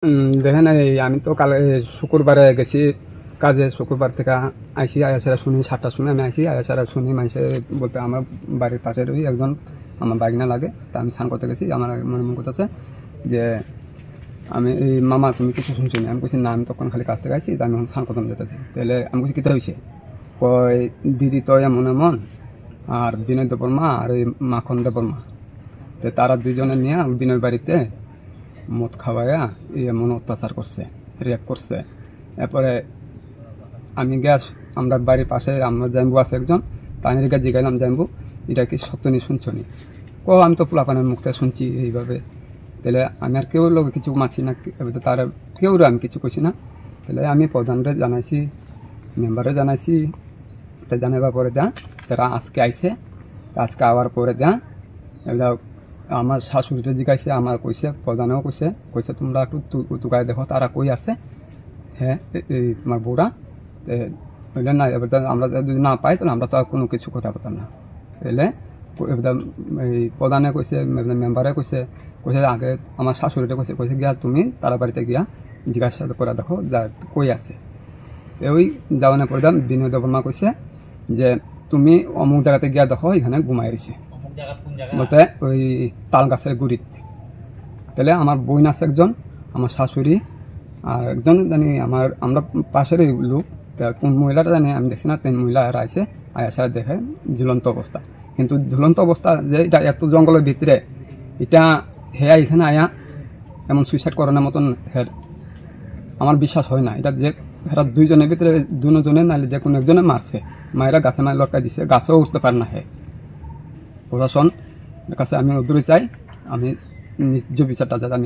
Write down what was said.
দেখেন আমি তো কাল শুক্রবারে গেছি কাজে। শুক্রবার থেকে আইসি আয়াসারা শুনি 7টার সময় আমি আইসি আয়াসারা শুনি মাইসে বলতে আমার বাড়ির পাশের ওই একজন আমার বাগনা লাগে, তা আমি স্নান করতে গেছি। আমার মনে মন করতেছে যে আমি এই মামা তুমি কিছু শুনছি না। আমি বলছি না, আমি তখন খালি কাজ থেকে আইসি, আমি এখন স্নান করতাম যেতেছি। তাহলে আমি বলছি কী হয়েছে? কয় দিদি তো এমন এমন আর বিনয় দেবর্মা আর এই মাখন দেবর্মা, তো তারা দুজনে নিয়ে বিনয় বাড়িতে মদ খাওয়াইয়া এমন অত্যাচার করছে, রেপ করছে। এরপরে আমি গ্যাস আমরা বাড়ির পাশে আমরা জাম্বু আছে একজন, তাই জিগাইলাম জাম্বু এটা কি সত্য নি শুনছ নি? আমি তো পোলাপানের মুখটা শুনছি এইভাবে। তাহলে আমি আর কেউ লোক কিছু মাছি না, তার কেউ আমি কিছু কইছি না। তাহলে আমি প্রধানরে জানাইছি, মেম্বারে জানাইছি। তা জানাবার পরে যা তারা আজকে আইসে, আজকে আওয়ার পরে যা এবার আমার শাশুড়িটা জিগাইছে, আমার কইছে, প্রধানেও কইছে তোমরা একটু তুকায় দেখো তারা কই আছে। হ্যাঁ তোমার বউরা ওইটা না, এবার আমরা যদি না পাই তাহলে আমরা তো আর কোনো কিছু কথা বলতাম না। তাহলে এই প্রধানে কইছে, মেম্বারে কইছে আগে আমার শাশুড়িটা কইছে গিয়া তুমি তারা বাড়িতে গিয়া জিজ্ঞাসা করে দেখো যা কই আছে। ওই যাওয়ানোর পরে বিনয় দেবর্মা কইছে যে তুমি অমুক জায়গাতে গিয়া দেখো এখানে ঘুমাই রয়েছে বলতে ওই তাল গাছের গুড়িত। তাহলে আমার বোন আছে একজন, আমার শাশুড়ি আর একজন জানি আমরা পাশের লোক, কোন মহিলাটা জানি আমি দেখছি না, 3 মহিলা আর আইসে আয়াসা দেখে ঝুলন্ত অবস্থা। কিন্তু ঝুলন্ত অবস্থা যে এটা এত জঙ্গলের ভিতরে, এটা হেয়া এখানে আয়া এমন সুইসাইড করানোর মতন আমার বিশ্বাস হয় না। এটা যে হেরা দুইজনের ভিতরে দুজনে নাইলে যে কোনো একজনে মারছে, মায়েরা গাছে মায়ের লটকাই দিছে, গাছেও উঠতে পারে না। প্রশাসন কাছে আমি দূরে চাই, আমি নিজ বিচারটা যাতে আমি